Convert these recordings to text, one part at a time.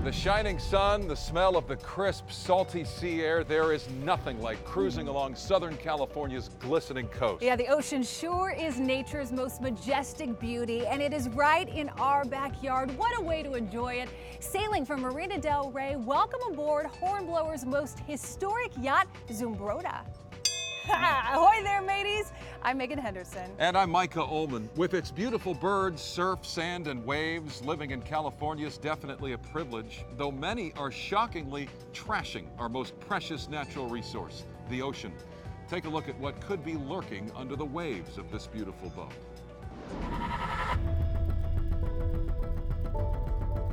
The shining sun, the smell of the crisp, salty sea air, there is nothing like cruising along Southern California's glistening coast. Yeah, the ocean sure is nature's most majestic beauty, and it is right in our backyard. What a way to enjoy it. Sailing from Marina del Rey, welcome aboard Hornblower's most historic yacht, Zumbrota. Ahoy there, mateys! I'm Megan Henderson. And I'm Micah Ullman. With its beautiful birds, surf, sand, and waves, living in California is definitely a privilege, though many are shockingly trashing our most precious natural resource, the ocean. Take a look at what could be lurking under the waves of this beautiful boat.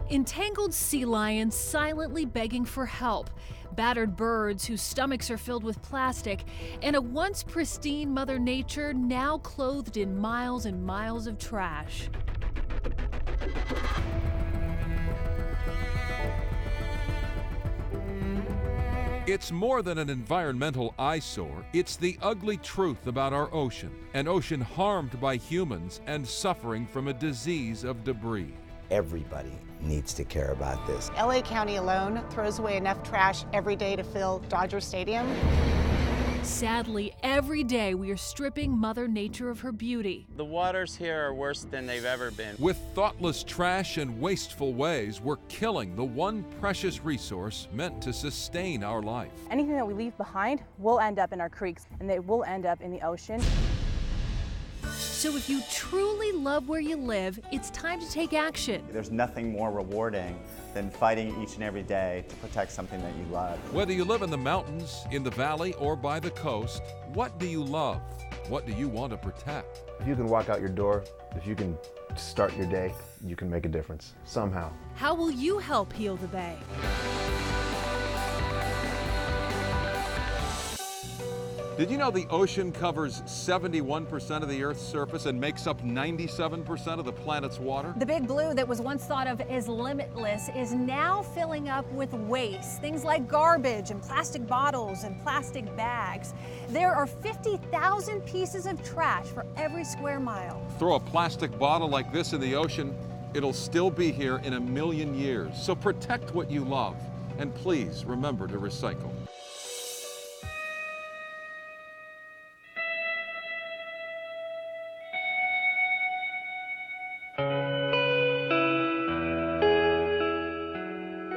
Entangled sea lions silently begging for help, battered birds whose stomachs are filled with plastic, and a once pristine Mother Nature now clothed in miles and miles of trash. It's more than an environmental eyesore, it's the ugly truth about our ocean, an ocean harmed by humans and suffering from a disease of debris. Everybody needs to care about this. LA County alone throws away enough trash every day to fill Dodger Stadium. Sadly, every day we are stripping Mother Nature of her beauty. The waters here are worse than they've ever been. With thoughtless trash and wasteful ways, we're killing the one precious resource meant to sustain our life. Anything that we leave behind will end up in our creeks, and they will end up in the ocean. So if you truly love where you live, it's time to take action. There's nothing more rewarding than fighting each and every day to protect something that you love. Whether you live in the mountains, in the valley, or by the coast, what do you love? What do you want to protect? If you can walk out your door, if you can start your day, you can make a difference, somehow. How will you help heal the bay? Did you know the ocean covers 71% of the Earth's surface and makes up 97% of the planet's water? The big blue that was once thought of as limitless is now filling up with waste, things like garbage and plastic bottles and plastic bags. There are 50,000 pieces of trash for every square mile. Throw a plastic bottle like this in the ocean, it'll still be here in 1,000,000 years. So protect what you love, and please remember to recycle.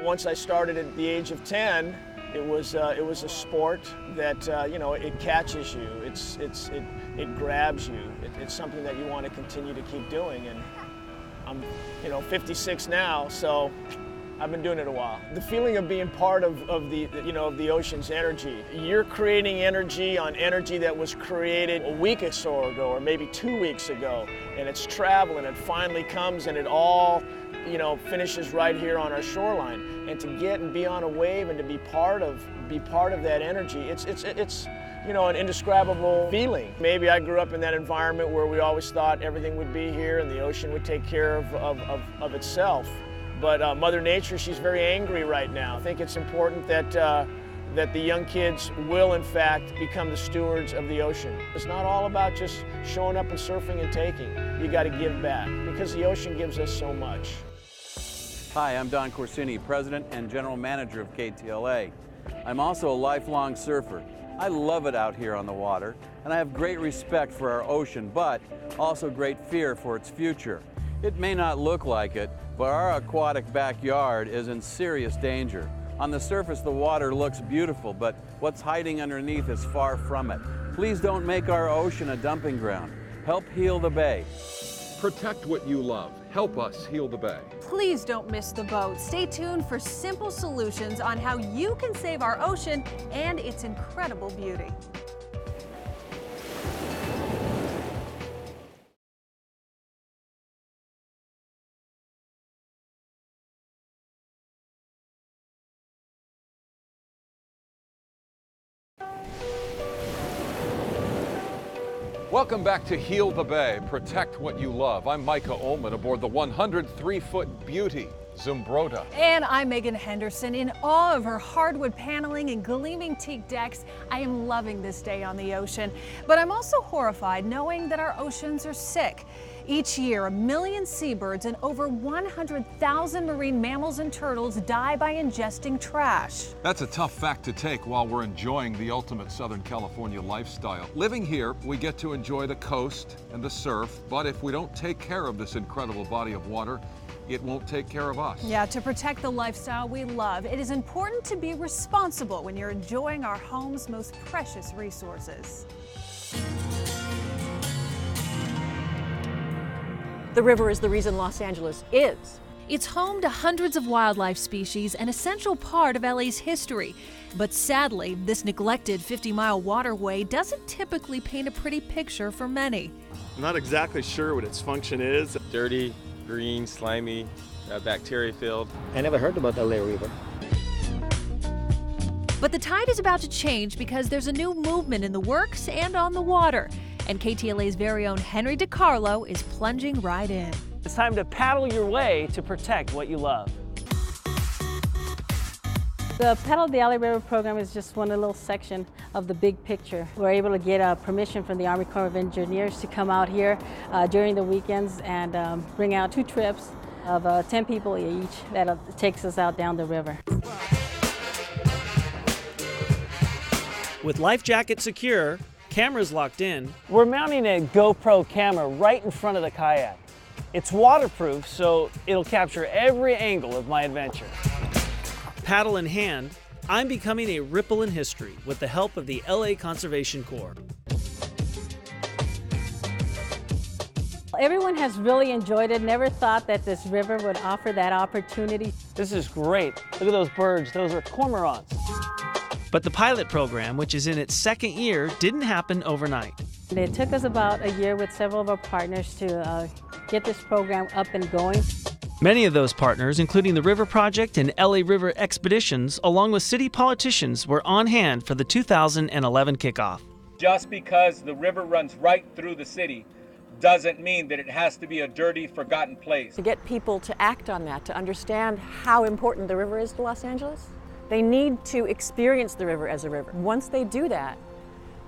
Once I started at the age of 10, it was a sport that it catches you. It grabs you. It's something that you want to continue to keep doing. And I'm 56 now, so I've been doing it a while. The feeling of being part of the ocean's energy. You're creating energy on energy that was created a week or so ago, or maybe 2 weeks ago, and it's traveling. It finally comes, and it all finishes right here on our shoreline. And to get and be on a wave and to be part of that energy, it's an indescribable feeling. Maybe I grew up in that environment where we always thought everything would be here and the ocean would take care of itself. But Mother Nature, she's very angry right now. I think it's important that the young kids will, in fact, become the stewards of the ocean. It's not all about just showing up and surfing and taking. You got to give back, because the ocean gives us so much. Hi, I'm Don Corsini, President and General Manager of KTLA. I'm also a lifelong surfer. I love it out here on the water, and I have great respect for our ocean, but also great fear for its future. It may not look like it, but our aquatic backyard is in serious danger. On the surface, the water looks beautiful, but what's hiding underneath is far from it. Please don't make our ocean a dumping ground. Help heal the bay. Protect what you love. Help us heal the bay. Please don't miss the boat. Stay tuned for simple solutions on how you can save our ocean and its incredible beauty. Welcome back to Heal the Bay, Protect What You Love. I'm Micah Ullman aboard the 103-foot beauty, Zumbrota. And I'm Megan Henderson. In awe of her hardwood paneling and gleaming teak decks, I am loving this day on the ocean. But I'm also horrified knowing that our oceans are sick. Each year, 1 million seabirds and over 100,000 marine mammals and turtles die by ingesting trash. That's a tough fact to take while we're enjoying the ultimate Southern California lifestyle. Living here, we get to enjoy the coast and the surf, but if we don't take care of this incredible body of water, it won't take care of us. Yeah, to protect the lifestyle we love, it is important to be responsible when you're enjoying our home's most precious resources. The river is the reason Los Angeles is. It's home to hundreds of wildlife species, an essential part of LA's history. But sadly, this neglected 50-mile waterway doesn't typically paint a pretty picture for many. I'm not exactly sure what its function is. Dirty, green, slimy, bacteria-filled. I never heard about the LA River. But the tide is about to change because there's a new movement in the works and on the water. And KTLA's very own Henry DiCarlo is plunging right in. It's time to paddle your way to protect what you love. The Paddle the LA River program is just one little section of the big picture. We're able to get permission from the Army Corps of Engineers to come out here during the weekends and bring out 2 trips of 10 people each that takes us out down the river. With life jacket secure, cameras locked in, we're mounting a GoPro camera right in front of the kayak. It's waterproof, so it'll capture every angle of my adventure. Paddle in hand, I'm becoming a ripple in history with the help of the LA Conservation Corps. Everyone has really enjoyed it, never thought that this river would offer that opportunity. This is great. Look at those birds, those are cormorants. But the pilot program, which is in its 2nd year, didn't happen overnight. It took us about a year with several of our partners to get this program up and going. Many of those partners, including the River Project and LA River Expeditions, along with city politicians, were on hand for the 2011 kickoff. Just because the river runs right through the city doesn't mean that it has to be a dirty, forgotten place. To get people to act on that, to understand how important the river is to Los Angeles, they need to experience the river as a river. Once they do that,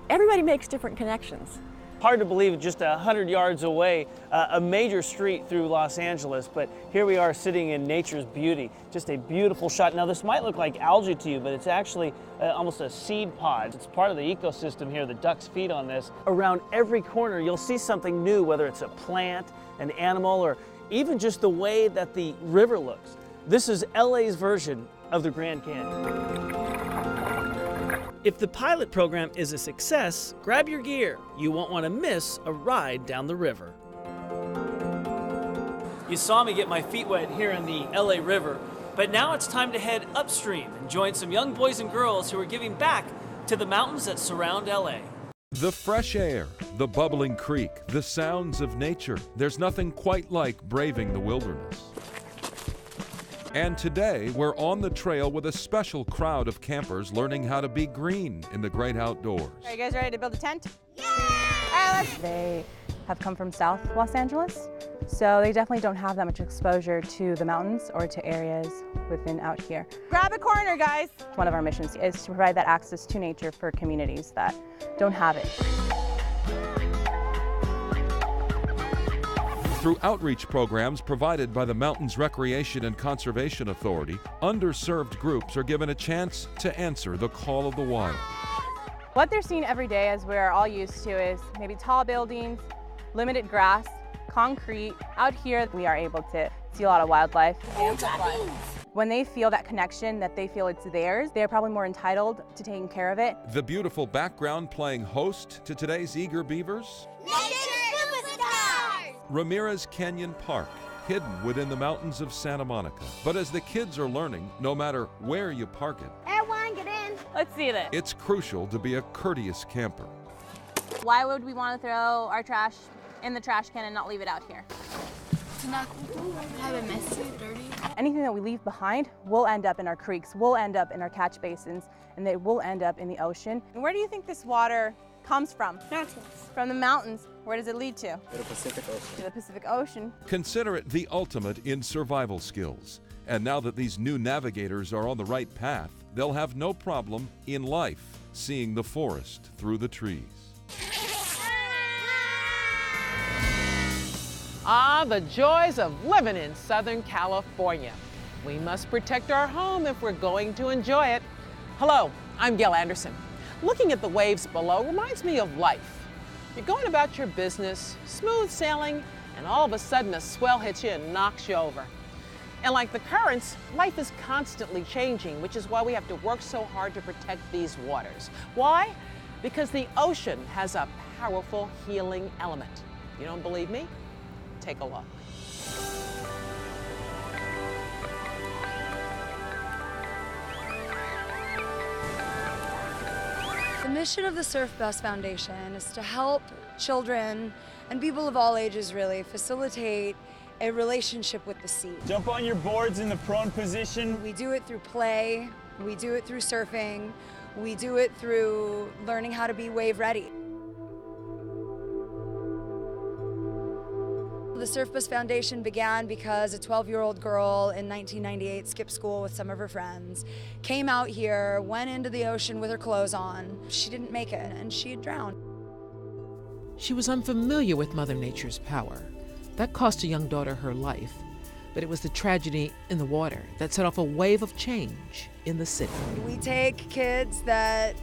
everybody makes different connections. Hard to believe just 100 yards away, a major street through Los Angeles, but here we are sitting in nature's beauty. Just a beautiful shot. Now this might look like algae to you, but it's actually almost a seed pod. It's part of the ecosystem here. The ducks feed on this. Around every corner you'll see something new, whether it's a plant, an animal, or even just the way that the river looks. This is LA's version of the Grand Canyon. If the pilot program is a success, grab your gear. You won't want to miss a ride down the river. You saw me get my feet wet here in the LA River, but now it's time to head upstream and join some young boys and girls who are giving back to the mountains that surround LA. The fresh air, the bubbling creek, the sounds of nature. There's nothing quite like braving the wilderness. And today, we're on the trail with a special crowd of campers learning how to be green in the great outdoors. Are you guys ready to build a tent? Yeah! All right, they have come from South Los Angeles, so they definitely don't have that much exposure to the mountains or to areas within out here. Grab a corner, guys! One of our missions is to provide that access to nature for communities that don't have it. Through outreach programs provided by the Mountains Recreation and Conservation Authority, underserved groups are given a chance to answer the call of the wild. What they're seeing every day, as we're all used to, is maybe tall buildings, limited grass, concrete. Out here, we are able to see a lot of wildlife. When they feel that connection, that they feel it's theirs, they're probably more entitled to taking care of it. The beautiful background playing host to today's eager beavers? Ramirez Canyon Park, hidden within the mountains of Santa Monica. But as the kids are learning, no matter where you park it, Everyone get in. Let's see this. it's crucial to be a courteous camper. Why would we want to throw our trash in the trash can and not leave it out here? To not have it messy, dirty. Anything that we leave behind will end up in our creeks, will end up in our catch basins, and they will end up in the ocean. And where do you think this water comes from? Mountains. From the mountains. Where does it lead to? To the Pacific Ocean. To the Pacific Ocean. Consider it the ultimate in survival skills. And now that these new navigators are on the right path, they'll have no problem in life seeing the forest through the trees. Ah, the joys of living in Southern California. We must protect our home if we're going to enjoy it. Hello, I'm Gail Anderson. Looking at the waves below reminds me of life. You're going about your business, smooth sailing, and all of a sudden a swell hits you and knocks you over. And like the currents, life is constantly changing, which is why we have to work so hard to protect these waters. Why? Because the ocean has a powerful healing element. You don't believe me? Take a look. The mission of the Surf Bus Foundation is to help children and people of all ages really facilitate a relationship with the sea. Jump on your boards in the prone position. We do it through play, we do it through surfing, we do it through learning how to be wave ready. The Surf Bus Foundation began because a 12-year-old girl in 1998 skipped school with some of her friends, came out here, went into the ocean with her clothes on. She didn't make it and she had drowned. She was unfamiliar with Mother Nature's power. That cost a young daughter her life, but it was the tragedy in the water that set off a wave of change in the city. We take kids that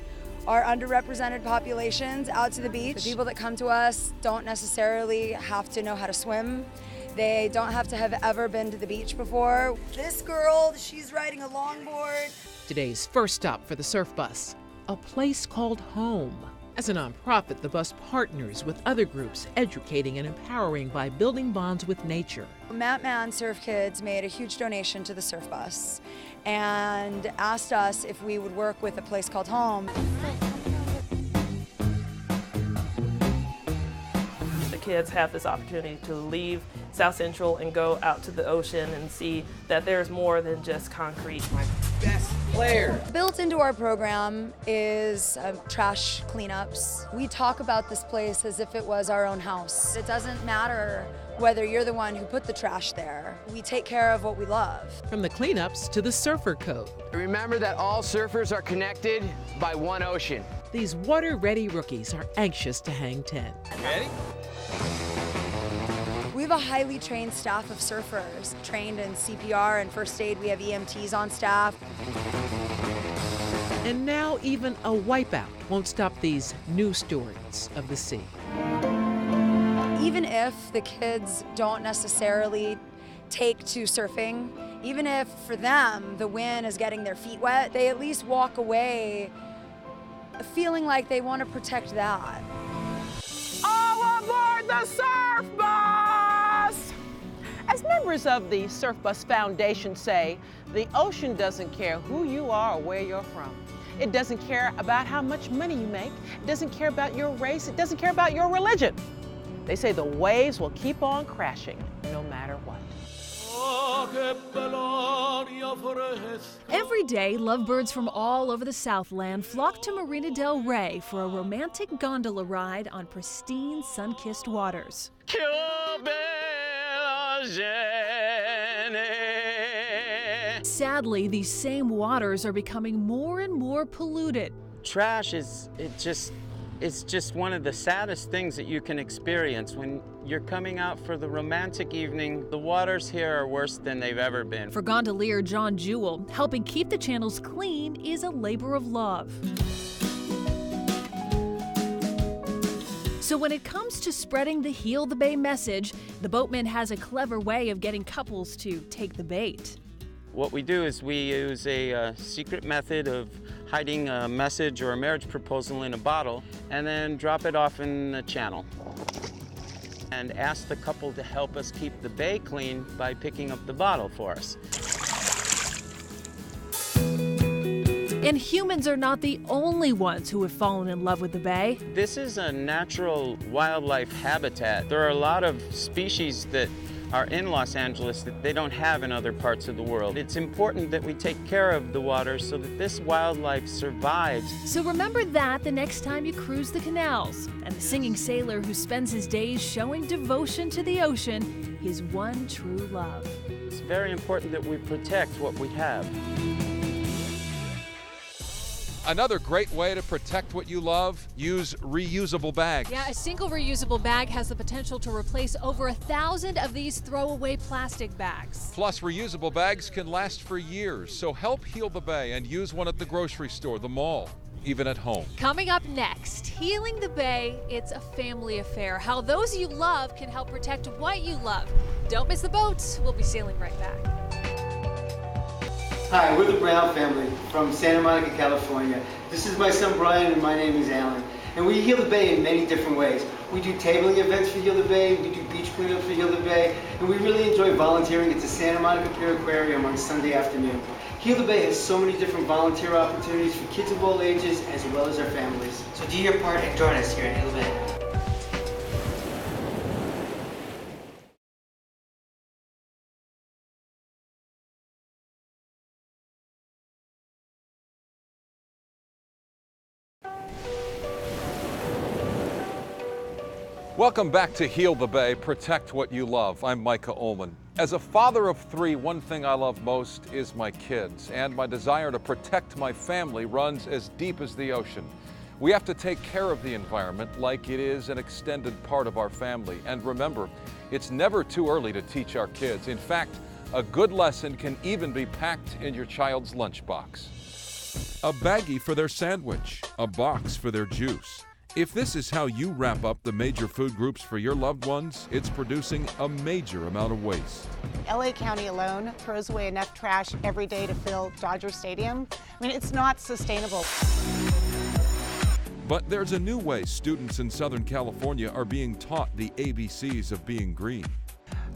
are underrepresented populations out to the beach. The people that come to us don't necessarily have to know how to swim. They don't have to have ever been to the beach before. This girl, she's riding a longboard. Today's first stop for the Surf Bus, a place called home. As a nonprofit, the bus partners with other groups, educating and empowering by building bonds with nature. Matt Mann Surf Kids made a huge donation to the Surf Bus and asked us if we would work with a place called Home. The kids have this opportunity to leave South Central and go out to the ocean and see that there's more than just concrete. My best player. Built into our program is trash cleanups. We talk about this place as if it was our own house. It doesn't matter whether you're the one who put the trash there. We take care of what we love. From the cleanups to the surfer code. Remember that all surfers are connected by one ocean. These water-ready rookies are anxious to hang 10. Ready? We have a highly trained staff of surfers, trained in CPR and first aid. We have EMTs on staff. And now even a wipeout won't stop these new stewards of the sea. Even if the kids don't necessarily take to surfing, even if for them the wind is getting their feet wet, they at least walk away feeling like they want to protect that. All aboard the Surf Bus! As members of the Surf Bus Foundation say, the ocean doesn't care who you are or where you're from. It doesn't care about how much money you make. It doesn't care about your race. It doesn't care about your religion. They say the waves will keep on crashing no matter what. Every day, lovebirds from all over the Southland flock to Marina del Rey for a romantic gondola ride on pristine, sun-kissed waters. Sadly, these same waters are becoming more and more polluted. Trash it's just one of the saddest things that you can experience when you're coming out for the romantic evening. The waters here are worse than they've ever been. For gondolier John Jewell, helping keep the channels clean is a labor of love. So when it comes to spreading the Heal the Bay message, the boatman has a clever way of getting couples to take the bait. What we do is we use a secret method of hiding a message or a marriage proposal in a bottle and then drop it off in the channel. And ask the couple to help us keep the bay clean by picking up the bottle for us. And humans are not the only ones who have fallen in love with the bay. This is a natural wildlife habitat. There are a lot of species that are in Los Angeles that they don't have in other parts of the world. It's important that we take care of the water so that this wildlife survives. So remember that the next time you cruise the canals, and the singing sailor who spends his days showing devotion to the ocean, his one true love. It's very important that we protect what we have. Another great way to protect what you love, use reusable bags. Yeah, a single reusable bag has the potential to replace over 1,000 of these throwaway plastic bags. Plus, reusable bags can last for years, so help heal the bay and use one at the grocery store, the mall, even at home. Coming up next, Healing the Bay, it's a family affair. How those you love can help protect what you love. Don't miss the boats. We'll be sailing right back. Hi, we're the Brown family from Santa Monica, California. This is my son Brian and my name is Alan. And we heal the bay in many different ways. We do tabling events for Heal the Bay, we do beach cleanup for Heal the Bay, and we really enjoy volunteering at the Santa Monica Pier Aquarium on Sunday afternoon. Heal the Bay has so many different volunteer opportunities for kids of all ages as well as their families. So do your part and join us here at Heal the Bay. Welcome back to Heal the Bay, Protect What You Love. I'm Micah Ullman. As a father of 3, one thing I love most is my kids, and my desire to protect my family runs as deep as the ocean. We have to take care of the environment like it is an extended part of our family. And remember, it's never too early to teach our kids. In fact, a good lesson can even be packed in your child's lunchbox. A baggie for their sandwich, a box for their juice. If this is how you wrap up the major food groups for your loved ones, it's producing a major amount of waste. LA County alone throws away enough trash every day to fill Dodger Stadium. I mean, it's not sustainable. But there's a new way students in Southern California are being taught the ABCs of being green.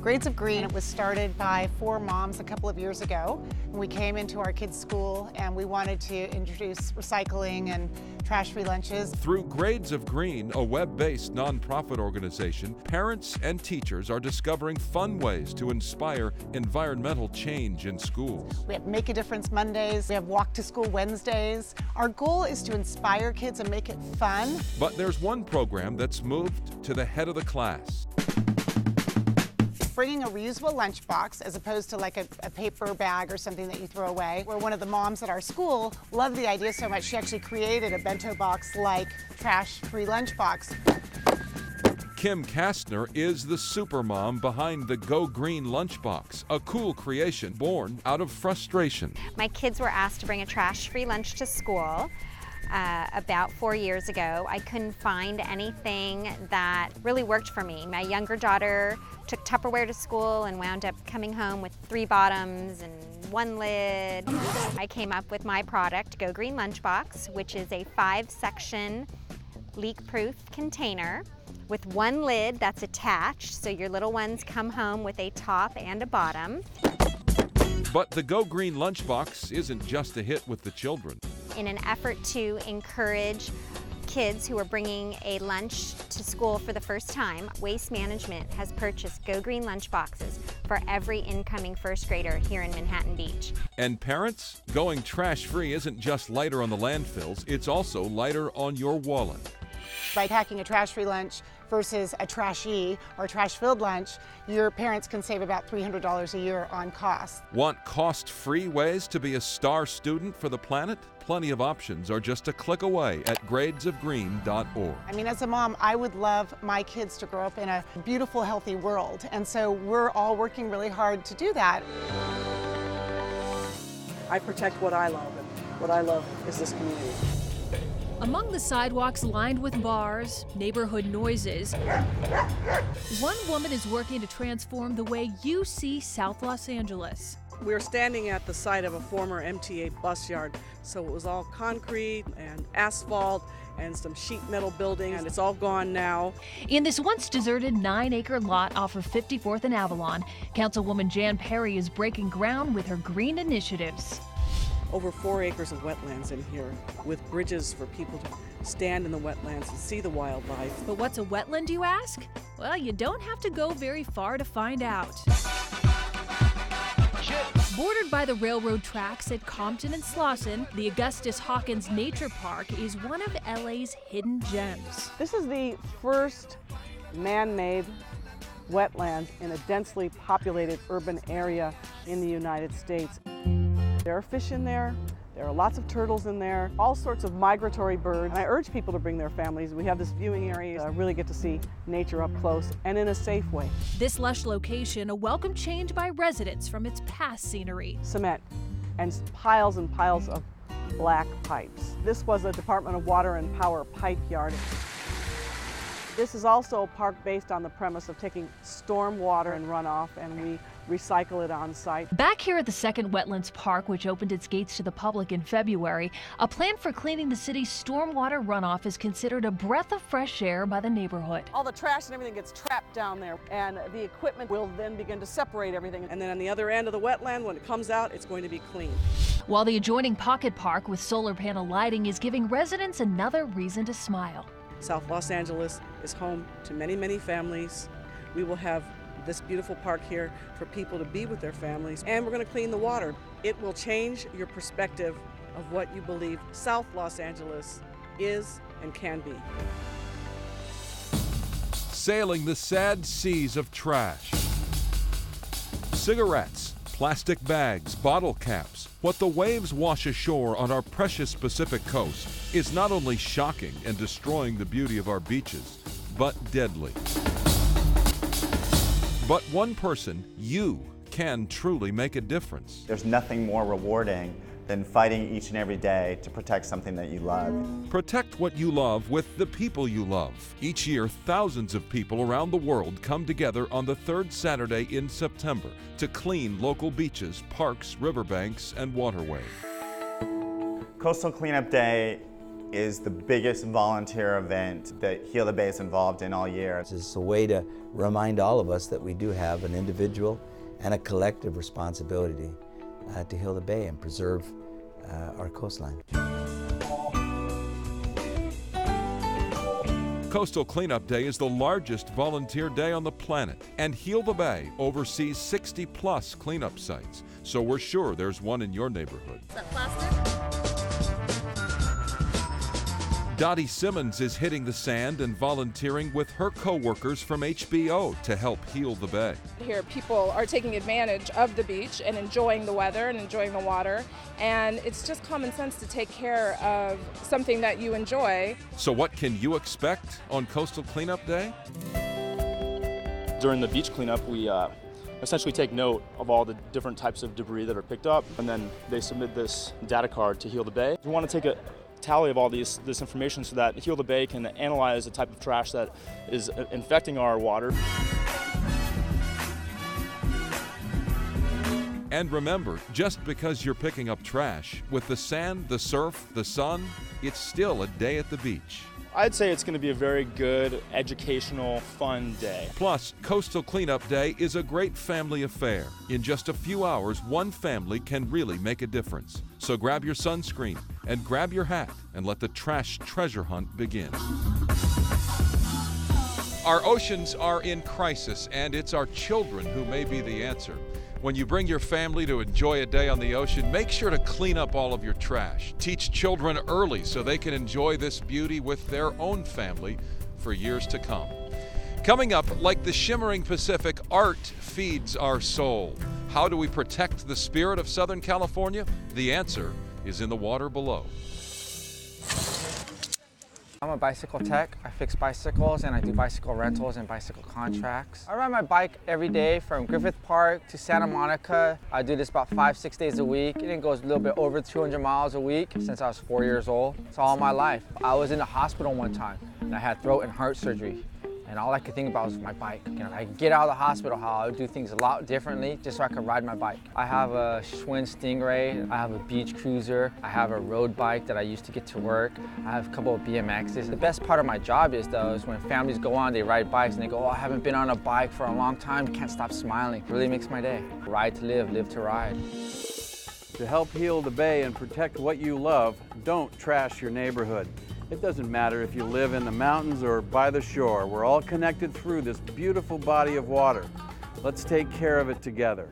Grades of Green was started by 4 moms a couple of years ago. We came into our kids' school and we wanted to introduce recycling and trash-free lunches. Through Grades of Green, a web-based nonprofit organization, parents and teachers are discovering fun ways to inspire environmental change in schools. We have Make a Difference Mondays, we have Walk to School Wednesdays. Our goal is to inspire kids and make it fun. But there's one program that's moved to the head of the class. Bringing a reusable lunchbox as opposed to like a paper bag or something that you throw away. Where one of the moms at our school loved the idea so much she actually created a bento box like trash-free lunchbox. Kim Kastner is the supermom behind the Go Green Lunchbox, a cool creation born out of frustration. My kids were asked to bring a trash-free lunch to school. About 4 years ago. I couldn't find anything that really worked for me. My younger daughter took Tupperware to school and wound up coming home with 3 bottoms and 1 lid. I came up with my product, Go Green Lunchbox, which is a 5-section leak-proof container with 1 lid that's attached, so your little ones come home with a top and a bottom. But the Go Green Lunchbox isn't just a hit with the children. In an effort to encourage kids who are bringing a lunch to school for the first time, Waste Management has purchased Go Green Lunchboxes for every incoming first grader here in Manhattan Beach. And parents, going trash-free isn't just lighter on the landfills, it's also lighter on your wallet. By packing a trash-free lunch versus a trashy or trash-filled lunch, your parents can save about $300 a year on costs. Want cost-free ways to be a star student for the planet? Plenty of options are just a click away at gradesofgreen.org. I mean, as a mom, I would love my kids to grow up in a beautiful, healthy world, and so we're all working really hard to do that. I protect what I love, and what I love is this community. Among the sidewalks lined with bars, neighborhood noises, one woman is working to transform the way you see South Los Angeles. We're standing at the site of a former MTA bus yard, so it was all concrete and asphalt and some sheet metal buildings, and it's all gone now. In this once deserted 9-acre lot off of 54th and Avalon, Councilwoman Jan Perry is breaking ground with her green initiatives. Over 4 acres of wetlands in here, with bridges for people to stand in the wetlands and see the wildlife. But what's a wetland, you ask? Well, you don't have to go very far to find out. Bordered by the railroad tracks at Compton and Slauson, the Augustus Hawkins Nature Park is one of LA's hidden gems. This is the first man-made wetland in a densely populated urban area in the United States. There are fish in there There are lots of turtles in there, all sorts of migratory birds. And I urge people to bring their families. We have this viewing area to really get to see nature up close and in a safe way. This lush location, a welcome change by residents from its past scenery. Cement and piles of black pipes. This was a Department of Water and Power pipe yard. This is also a park based on the premise of taking storm water and runoff, and we recycle it on site. Back here at the Second Wetlands Park, which opened its gates to the public in February, a plan for cleaning the city's stormwater runoff is considered a breath of fresh air by the neighborhood. All the trash and everything gets trapped down there, and the equipment will then begin to separate everything. And then on the other end of the wetland, when it comes out, it's going to be clean. While the adjoining Pocket Park with solar panel lighting is giving residents another reason to smile. South Los Angeles is home to many, many families. We will have this beautiful park here for people to be with their families, and we're going to clean the water. It will change your perspective of what you believe South Los Angeles is and can be. Sailing the sad seas of trash. Cigarettes, plastic bags, bottle caps. What the waves wash ashore on our precious Pacific coast is not only shocking and destroying the beauty of our beaches, but deadly. But one person, you, can truly make a difference. There's nothing more rewarding than fighting each and every day to protect something that you love. Protect what you love with the people you love. Each year, thousands of people around the world come together on the third Saturday in September to clean local beaches, parks, riverbanks, and waterways. Coastal Cleanup Day is the biggest volunteer event that Heal the Bay is involved in all year. It's a way to remind all of us that we do have an individual and a collective responsibility to heal the bay and preserve our coastline. Coastal Cleanup Day is the largest volunteer day on the planet, and Heal the Bay oversees 60+ cleanup sites, so we're sure there's one in your neighborhood. Is that plastic? Dottie Simmons is hitting the sand and volunteering with her co-workers from HBO to help heal the bay. Here people are taking advantage of the beach and enjoying the weather and enjoying the water, and it's just common sense to take care of something that you enjoy. So what can you expect on Coastal Cleanup Day? During the beach cleanup, we essentially take note of all the different types of debris that are picked up, and then they submit this data card to Heal the Bay. We want to take a tally of all this information so that Heal the Bay can analyze the type of trash that is infecting our water. And remember, just because you're picking up trash, with the sand, the surf, the sun, it's still a day at the beach. I'd say it's going to be a very good, educational, fun day. Plus, Coastal Cleanup Day is a great family affair. In just a few hours, one family can really make a difference. So grab your sunscreen and grab your hat and let the trash treasure hunt begin. Our oceans are in crisis, and it's our children who may be the answer. When you bring your family to enjoy a day on the ocean, make sure to clean up all of your trash. Teach children early so they can enjoy this beauty with their own family for years to come. Coming up, like the shimmering Pacific, art feeds our soul. How do we protect the spirit of Southern California? The answer is in the water below. I'm a bicycle tech. I fix bicycles and I do bicycle rentals and bicycle contracts. I ride my bike every day from Griffith Park to Santa Monica. I do this about 5-6 days a week, and it goes a little bit over 200 miles a week since I was 4 years old. It's all my life. I was in the hospital one time and I had throat and heart surgery. And all I could think about was my bike. You know, I could get out of the hospital, how I would do things a lot differently just so I could ride my bike. I have a Schwinn Stingray, I have a beach cruiser, I have a road bike that I used to get to work, I have a couple of BMXs. The best part of my job is though, is when families go on, they ride bikes and they go, oh, I haven't been on a bike for a long time, can't stop smiling. It really makes my day. Ride to live, live to ride. To help heal the bay and protect what you love, don't trash your neighborhood. It doesn't matter if you live in the mountains or by the shore. We're all connected through this beautiful body of water. Let's take care of it together.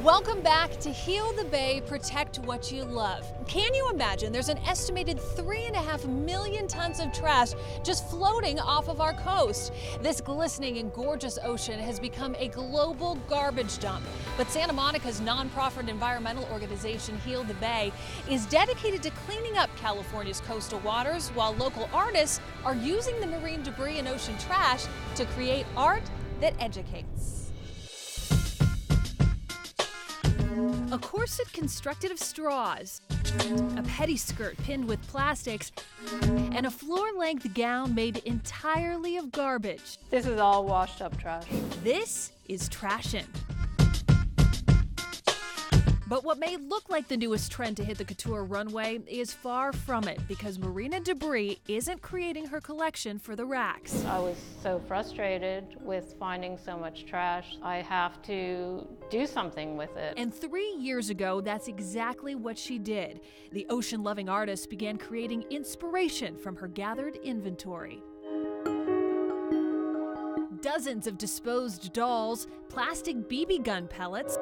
Welcome back to Heal the Bay, Protect What You Love. Can you imagine there's an estimated 3.5 million tons of trash just floating off of our coast? This glistening and gorgeous ocean has become a global garbage dump. But Santa Monica's nonprofit environmental organization Heal the Bay is dedicated to cleaning up California's coastal waters, while local artists are using the marine debris and ocean trash to create art that educates. A corset constructed of straws, a pettiskirt pinned with plastics, and a floor-length gown made entirely of garbage. This is all washed up trash. This is Trashin'. But what may look like the newest trend to hit the couture runway is far from it, because Marina Debris isn't creating her collection for the racks. I was so frustrated with finding so much trash. I have to do something with it. And 3 years ago, that's exactly what she did. The ocean-loving artist began creating inspiration from her gathered inventory. Dozens of disposed dolls, plastic BB gun pellets,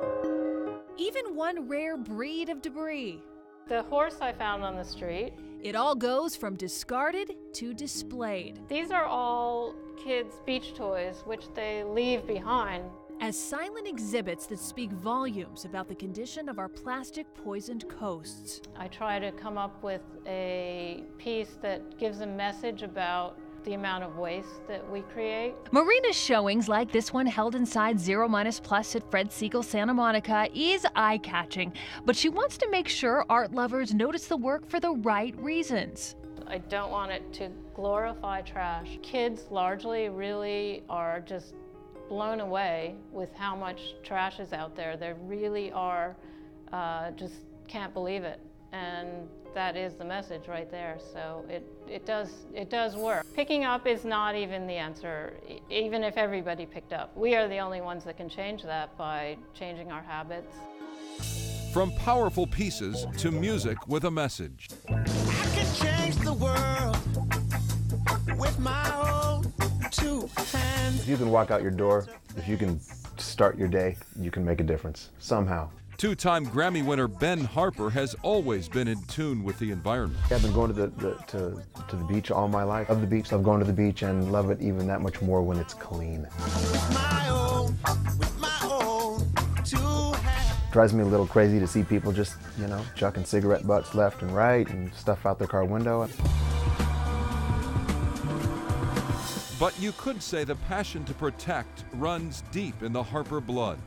even one rare breed of debris. The horse I found on the street. It all goes from discarded to displayed. These are all kids' beach toys, which they leave behind. As silent exhibits that speak volumes about the condition of our plastic-poisoned coasts. I try to come up with a piece that gives a message about the amount of waste that we create. Marina's showings, like this one held inside Zero Minus Plus at Fred Siegel Santa Monica, is eye-catching, but she wants to make sure art lovers notice the work for the right reasons. I don't want it to glorify trash. Kids largely really are just blown away with how much trash is out there. They really are, just can't believe it. And that is the message right there. So it does work. Picking up is not even the answer, even if everybody picked up. We are the only ones that can change that by changing our habits. From powerful pieces to music with a message. I can change the world with my own two hands. If you can walk out your door, if you can start your day, you can make a difference somehow. Two-time Grammy winner Ben Harper has always been in tune with the environment. I've been going to the beach all my life. Love the beach. Love going to the beach and love it even that much more when it's clean. With my own two hands. Drives me a little crazy to see people just, chucking cigarette butts left and right and stuff out their car window. But you could say the passion to protect runs deep in the Harper blood.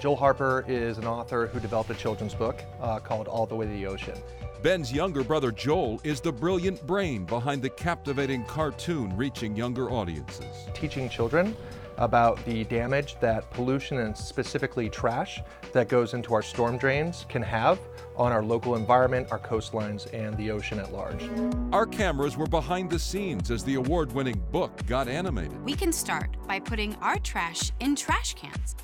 Joel Harper is an author who developed a children's book called All the Way to the Ocean. Ben's younger brother Joel is the brilliant brain behind the captivating cartoon reaching younger audiences. Teaching children about the damage that pollution and specifically trash that goes into our storm drains can have on our local environment, our coastlines, and the ocean at large. Our cameras were behind the scenes as the award-winning book got animated. We can start by putting our trash in trash cans.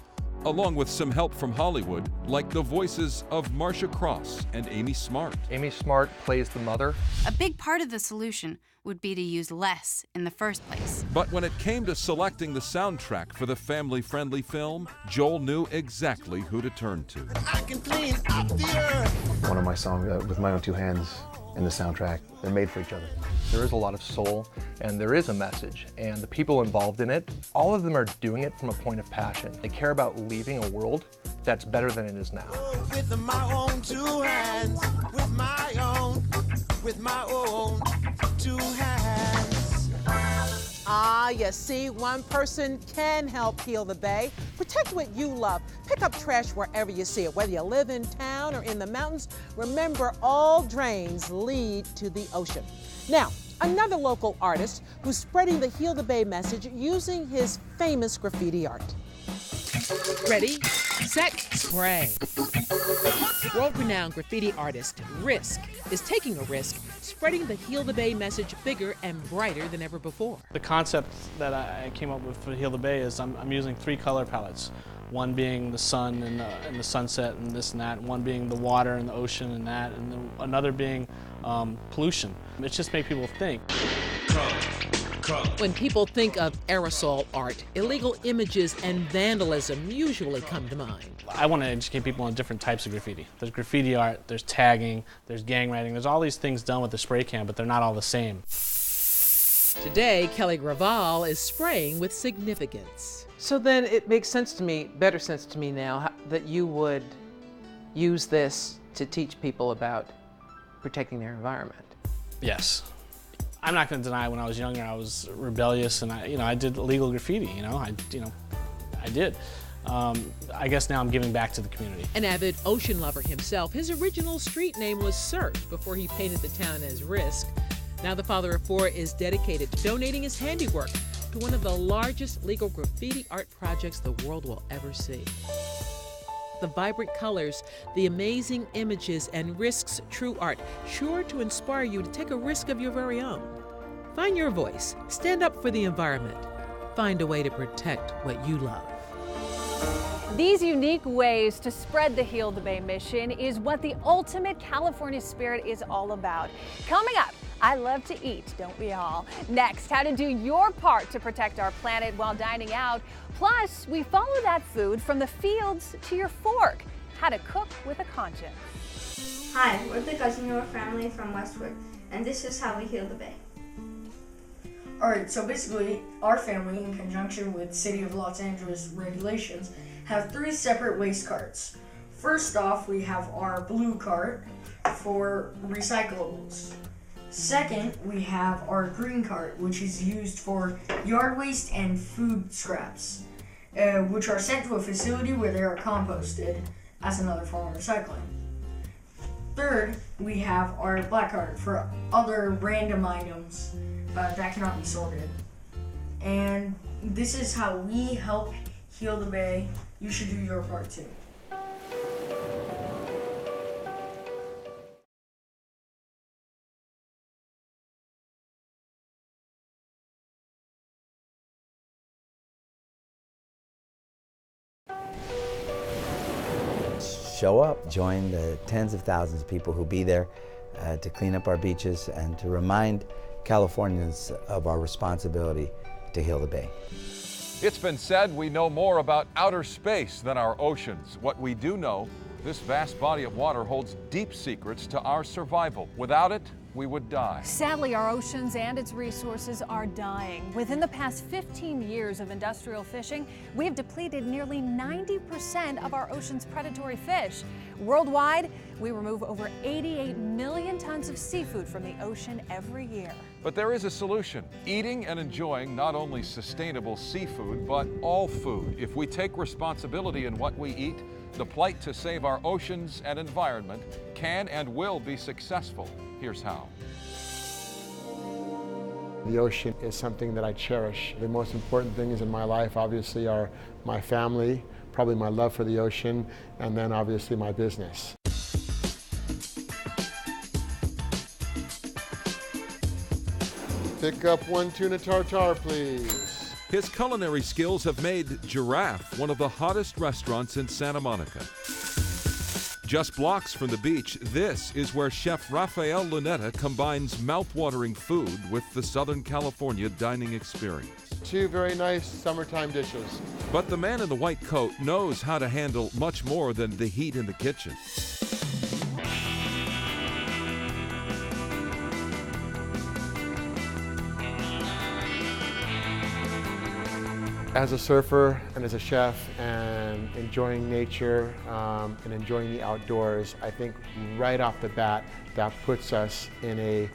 Along with some help from Hollywood, like the voices of Marcia Cross and Amy Smart. Amy Smart plays the mother. A big part of the solution would be to use less in the first place. But when it came to selecting the soundtrack for the family-friendly film, Joel knew exactly who to turn to. I can clean up the earth. One of my songs, With My Own Two Hands, in the soundtrack, they're made for each other. There is a lot of soul, and there is a message, and the people involved in it, all of them are doing it from a point of passion. They care about leaving a world that's better than it is now. With my own two hands, with my own two hands. Ah, you see, one person can help heal the bay. Protect what you love. Pick up trash wherever you see it, whether you live in town or in the mountains. Remember, all drains lead to the ocean. Now, another local artist who's spreading the Heal the Bay message using his famous graffiti art. Ready, set, spray. World-renowned graffiti artist Risk is taking a risk, spreading the Heal the Bay message bigger and brighter than ever before. The concept that I came up with for Heal the Bay is I'm using 3 color palettes. One being the sun and the sunset and this and that, one being the water and the ocean and that, and then another being pollution. It just makes people think. When people think of aerosol art, illegal images and vandalism usually come to mind. I want to educate people on different types of graffiti. There's graffiti art, there's tagging, there's gang writing, there's all these things done with the spray can, but they're not all the same. Today, Kelly Graval is spraying with significance. So then it makes sense to me, better sense to me now, that you would use this to teach people about protecting their environment. Yes. I'm not going to deny when I was younger I was rebellious and I did illegal graffiti, I did. I guess now I'm giving back to the community. An avid ocean lover himself, his original street name was Surf before he painted the town as Risk. Now the father of four is dedicated to donating his handiwork to one of the largest legal graffiti art projects the world will ever see. The vibrant colors, the amazing images, and Risk's true art, sure to inspire you to take a risk of your very own. Find your voice, stand up for the environment, find a way to protect what you love. These unique ways to spread the Heal the Bay mission is what the ultimate California spirit is all about. Coming up, I love to eat, don't we all? Next, how to do your part to protect our planet while dining out. Plus, we follow that food from the fields to your fork. How to cook with a conscience. Hi, we're the Cousin Your family from Westwood, and this is how we heal the Bay. Alright, so basically, our family, in conjunction with City of Los Angeles regulations, have 3 separate waste carts. First off, we have our blue cart for recyclables. Second, we have our green cart, which is used for yard waste and food scraps, which are sent to a facility where they are composted as another form of recycling. Third, we have our black cart for other random items that cannot be sorted. And this is how we help heal the Bay. You should do your part too. Show up, join the tens of thousands of people who'll be there to clean up our beaches and to remind Californians of our responsibility to heal the Bay. It's been said we know more about outer space than our oceans. What we do know, this vast body of water holds deep secrets to our survival. Without it, we would die. Sadly, our oceans and its resources are dying. Within the past 15 years of industrial fishing, we have depleted nearly 90% of our ocean's predatory fish. Worldwide, we remove over 88 million tons of seafood from the ocean every year. But there is a solution. Eating and enjoying not only sustainable seafood, but all food. If we take responsibility in what we eat, the plight to save our oceans and environment can and will be successful. Here's how. The ocean is something that I cherish. The most important things in my life obviously are my family, probably my love for the ocean, and then obviously my business. Pick up 1 tuna tartare, please. His culinary skills have made Giraffe one of the hottest restaurants in Santa Monica. Just blocks from the beach, this is where Chef Rafael Lunetta combines mouth-watering food with the Southern California dining experience. 2 very nice summertime dishes. But the man in the white coat knows how to handle much more than the heat in the kitchen. As a surfer and as a chef and enjoying nature and enjoying the outdoors, I think right off the bat that puts us in a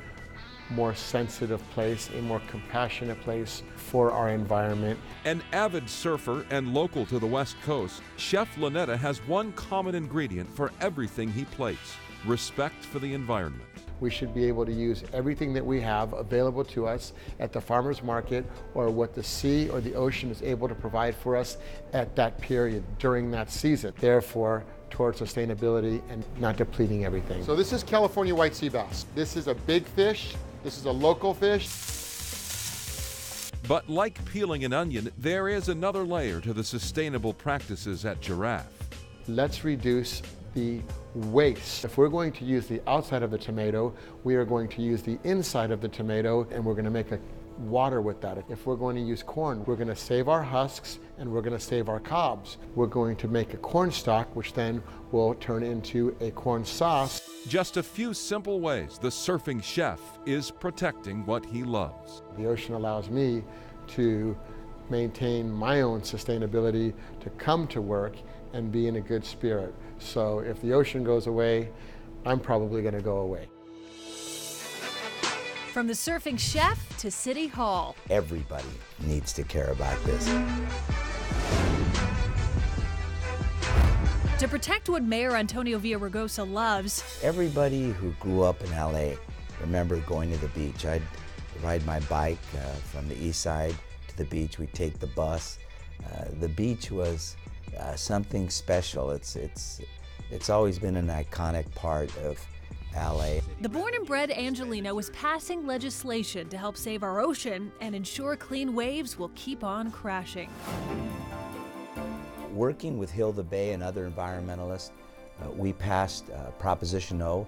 more sensitive place, a more compassionate place for our environment. An avid surfer and local to the West Coast, Chef Lunetta has one common ingredient for everything he plates: respect for the environment. We should be able to use everything that we have available to us at the farmer's market or what the sea or the ocean is able to provide for us at that period during that season. Therefore, towards sustainability and not depleting everything. So this is California white sea bass. This is a big fish. This is a local fish. But like peeling an onion, there is another layer to the sustainable practices at Giraffe. Let's reduce the waste. If we're going to use the outside of the tomato, we are going to use the inside of the tomato, and we're going to make a water with that. If we're going to use corn, we're going to save our husks and we're going to save our cobs. We're going to make a corn stock, which then will turn into a corn sauce. Just a few simple ways the surfing chef is protecting what he loves. The ocean allows me to maintain my own sustainability, to come to work and be in a good spirit. So if the ocean goes away, I'm probably going to go away. From the surfing chef to City Hall. Everybody needs to care about this. To protect what Mayor Antonio Villaraigosa loves. Everybody who grew up in LA remember going to the beach. I'd ride my bike from the east side to the beach. We'd take the bus. The beach was something special. It's always been an iconic part of LA. The born and bred Angelino is passing legislation to help save our ocean and ensure clean waves will keep on crashing. Working with Heal the Bay and other environmentalists, we passed Proposition O,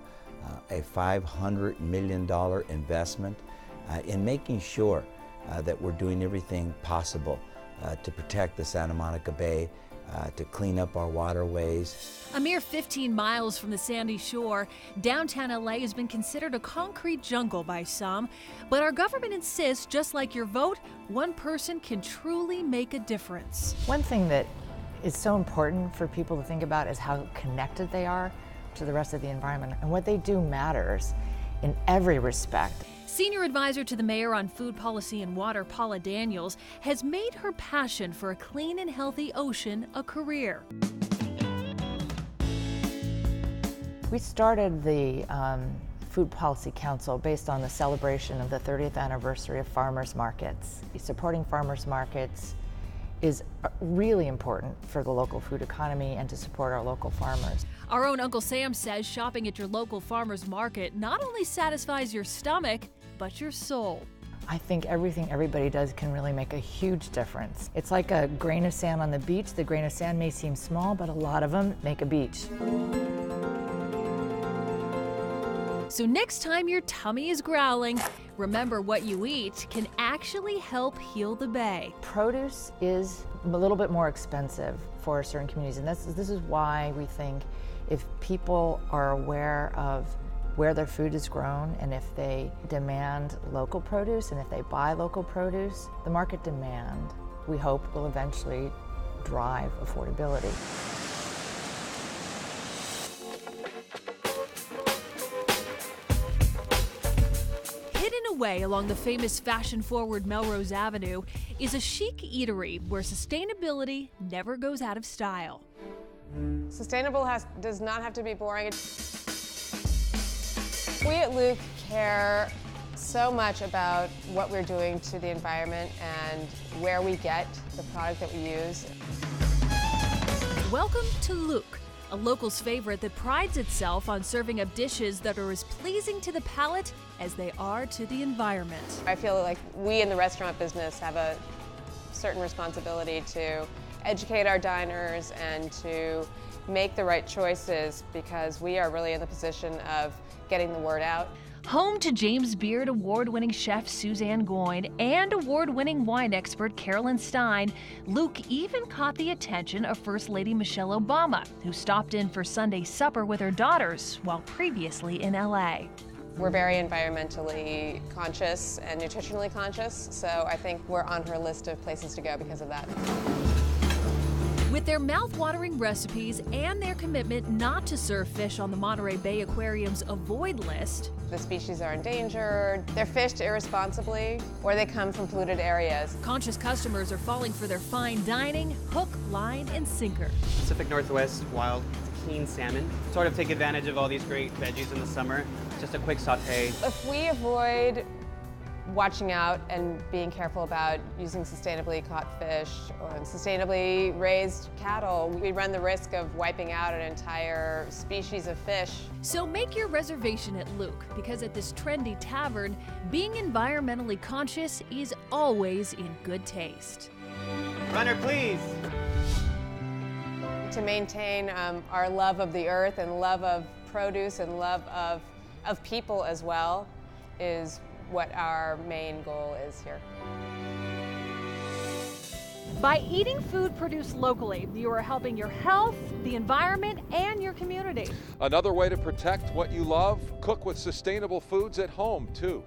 a $500 million investment in making sure that we're doing everything possible to protect the Santa Monica Bay, to clean up our waterways. A mere 15 miles from the sandy shore, downtown LA has been considered a concrete jungle by some, but our government insists, just like your vote, one person can truly make a difference. One thing that is so important for people to think about is how connected they are to the rest of the environment, and what they do matters in every respect. Senior advisor to the mayor on food policy and water, Paula Daniels, has made her passion for a clean and healthy ocean a career. We started the Food Policy Council based on the celebration of the 30th anniversary of farmers markets. Supporting farmers markets is really important for the local food economy and to support our local farmers. Our own Uncle Sam says shopping at your local farmer's market not only satisfies your stomach, but your soul. I think everything everybody does can really make a huge difference. It's like a grain of sand on the beach. The grain of sand may seem small, but a lot of them make a beach. So next time your tummy is growling, remember what you eat can actually help heal the bay. Produce is a little bit more expensive for certain communities, and this is why we think if people are aware of where their food is grown, and if they demand local produce, and if they buy local produce, the market demand, we hope, will eventually drive affordability. Hidden away along the famous fashion-forward Melrose Avenue is a chic eatery where sustainability never goes out of style. Sustainable does not have to be boring. We at Luke care so much about what we're doing to the environment and where we get the product that we use. Welcome to Luke, a local's favorite that prides itself on serving up dishes that are as pleasing to the palate as they are to the environment. I feel like we in the restaurant business have a certain responsibility to educate our diners and to make the right choices, because we are really in the position of getting the word out. Home to James Beard award-winning chef Suzanne Goyne and award-winning wine expert Carolyn Stein, Luke even caught the attention of First Lady Michelle Obama, who stopped in for Sunday supper with her daughters while previously in LA. We're very environmentally conscious and nutritionally conscious, so I think we're on her list of places to go because of that. With their mouth-watering recipes and their commitment not to serve fish on the Monterey Bay Aquarium's avoid list, the species are endangered, they're fished irresponsibly, or they come from polluted areas. Conscious customers are falling for their fine dining, hook, line, and sinker. Pacific Northwest wild clean salmon. Sort of take advantage of all these great veggies in the summer. Just a quick saute. If we avoid watching out and being careful about using sustainably caught fish or sustainably raised cattle, we run the risk of wiping out an entire species of fish. So make your reservation at Luke, because at this trendy tavern, being environmentally conscious is always in good taste. Runner, please. To maintain our love of the earth and love of produce and love of people as well is what our main goal is here. By eating food produced locally, you are helping your health, the environment, and your community. Another way to protect what you love, cook with sustainable foods at home too.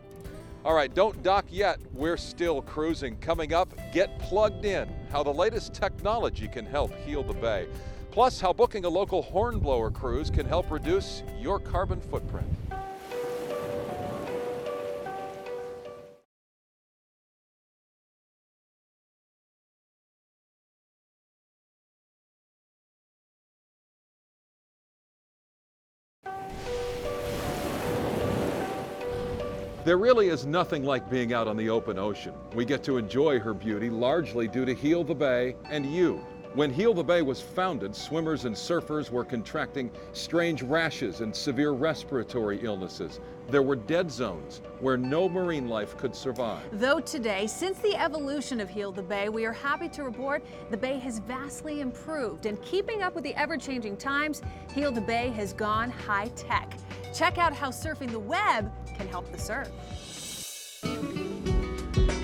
All right, don't dock yet. We're still cruising. Coming up, get plugged in, how the latest technology can help heal the bay. Plus, how booking a local hornblower cruise can help reduce your carbon footprint. There really is nothing like being out on the open ocean. We get to enjoy her beauty largely due to Heal the Bay and you. When Heal the Bay was founded, swimmers and surfers were contracting strange rashes and severe respiratory illnesses. There were dead zones where no marine life could survive. Though today, since the evolution of Heal the Bay, we are happy to report the bay has vastly improved. And keeping up with the ever-changing times, Heal the Bay has gone high-tech. Check out how surfing the web can help the surf.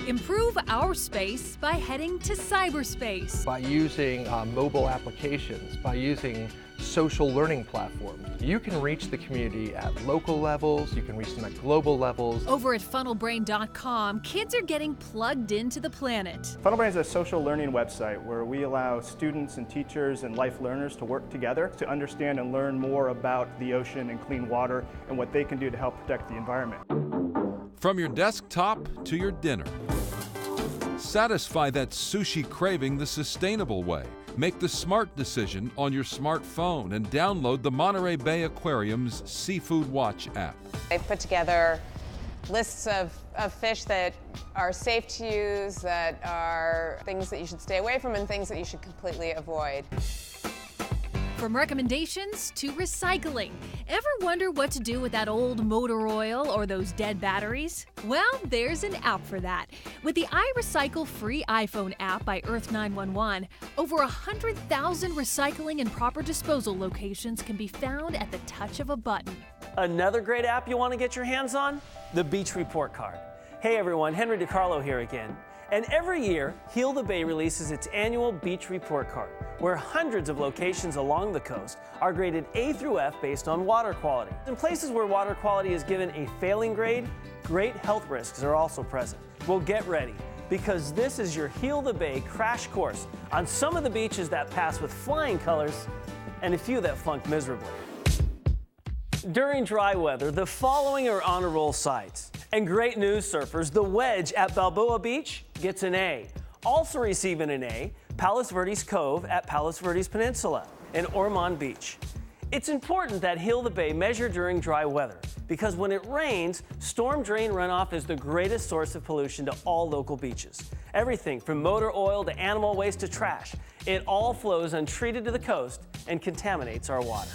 Improve our space by heading to cyberspace. By using mobile applications, by using social learning platforms, you can reach the community at local levels, you can reach them at global levels. Over at funnelbrain.com, kids are getting plugged into the planet. FunnelBrain is a social learning website where we allow students and teachers and life learners to work together to understand and learn more about the ocean and clean water and what they can do to help protect the environment. From your desktop to your dinner. Satisfy that sushi craving the sustainable way. Make the smart decision on your smartphone and download the Monterey Bay Aquarium's Seafood Watch app. They put together lists of fish that are safe to use, that are things that you should stay away from, and things that you should completely avoid. From recommendations to recycling. Ever wonder what to do with that old motor oil or those dead batteries? Well, there's an app for that. With the iRecycle free iPhone app by Earth 911, over 100,000 recycling and proper disposal locations can be found at the touch of a button. Another great app you want to get your hands on? The Beach Report Card. Hey everyone, Henry DiCarlo here again. And every year, Heal the Bay releases its annual Beach Report Card, where hundreds of locations along the coast are graded A through F based on water quality. In places where water quality is given a failing grade, great health risks are also present. Well, get ready, because this is your Heal the Bay crash course on some of the beaches that pass with flying colors and a few that flunk miserably. During dry weather, the following are honor roll sites. And great news, surfers, the Wedge at Balboa Beach gets an A. Also receiving an A, Palos Verdes Cove at Palos Verdes Peninsula and Ormond Beach. It's important that Heal the Bay measure during dry weather, because when it rains, storm drain runoff is the greatest source of pollution to all local beaches. Everything from motor oil to animal waste to trash, it all flows untreated to the coast and contaminates our water.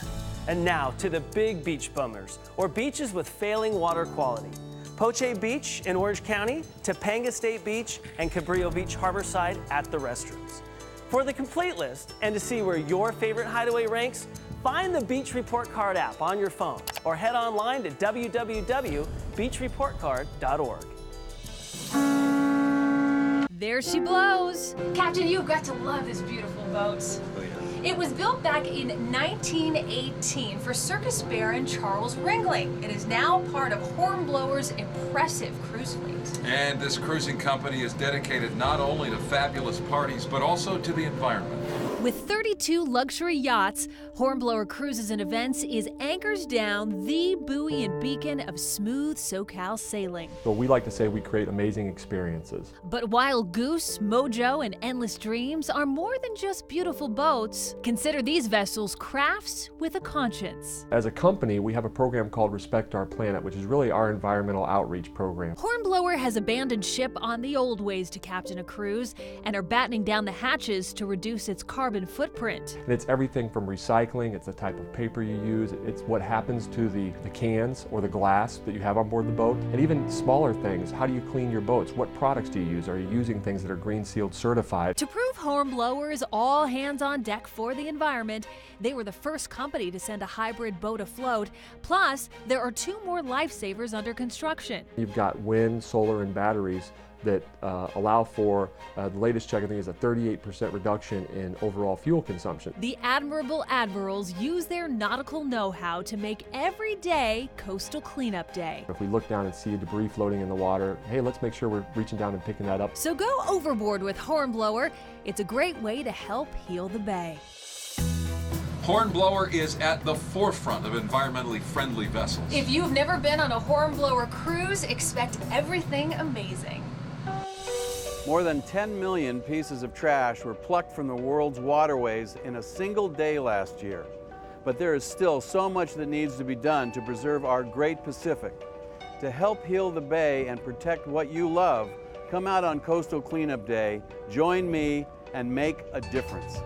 And now to the big beach bummers, or beaches with failing water quality. Poche Beach in Orange County, Topanga State Beach, and Cabrillo Beach Harborside at the restrooms. For the complete list and to see where your favorite hideaway ranks, find the Beach Report Card app on your phone or head online to www.beachreportcard.org. There she blows. Captain, you've got to love this beautiful boat. Oh, yeah. It was built back in 1918 for Circus Baron Charles Ringling. It is now part of Hornblower's impressive cruise fleet. And this cruising company is dedicated not only to fabulous parties, but also to the environment. With 32 luxury yachts, Hornblower Cruises and Events is anchors down the buoy and beacon of smooth SoCal sailing. So we like to say we create amazing experiences. But Wild Goose, Mojo, and Endless Dreams are more than just beautiful boats. Consider these vessels crafts with a conscience. As a company, we have a program called Respect Our Planet, which is really our environmental outreach program. Hornblower has abandoned ship on the old ways to captain a cruise and are battening down the hatches to reduce its carbon carbon footprint. And it's everything from recycling, it's the type of paper you use, it's what happens to the cans or the glass that you have on board the boat, and even smaller things. How do you clean your boats? What products do you use? Are you using things that are Green Sealed certified? To prove Hornblower's all hands on deck for the environment, they were the first company to send a hybrid boat afloat. Plus, there are 2 more lifesavers under construction. You've got wind, solar, and batteries that allow for, the latest check I think is a 38% reduction in overall fuel consumption. The Admirable Admirals use their nautical know-how to make every day Coastal Cleanup Day. If we look down and see debris floating in the water, hey, let's make sure we're reaching down and picking that up. So go overboard with Hornblower. It's a great way to help heal the bay. Hornblower is at the forefront of environmentally friendly vessels. If you've never been on a Hornblower cruise, expect everything amazing. More than 10 million pieces of trash were plucked from the world's waterways in a single day last year. But there is still so much that needs to be done to preserve our great Pacific. To help heal the bay and protect what you love, come out on Coastal Cleanup Day, join me, and make a difference.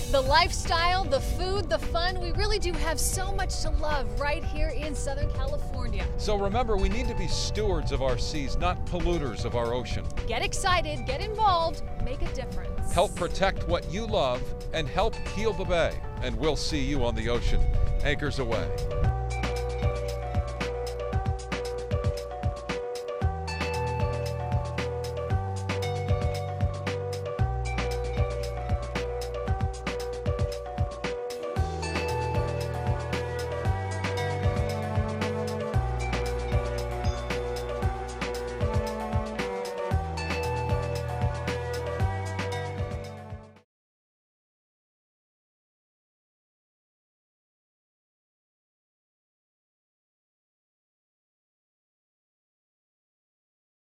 The lifestyle, the food, the fun, we really do have so much to love right here in Southern California. So remember, we need to be stewards of our seas, not polluters of our ocean. Get excited, get involved, make a difference. Help protect what you love and help heal the bay. And we'll see you on the ocean. Anchors away.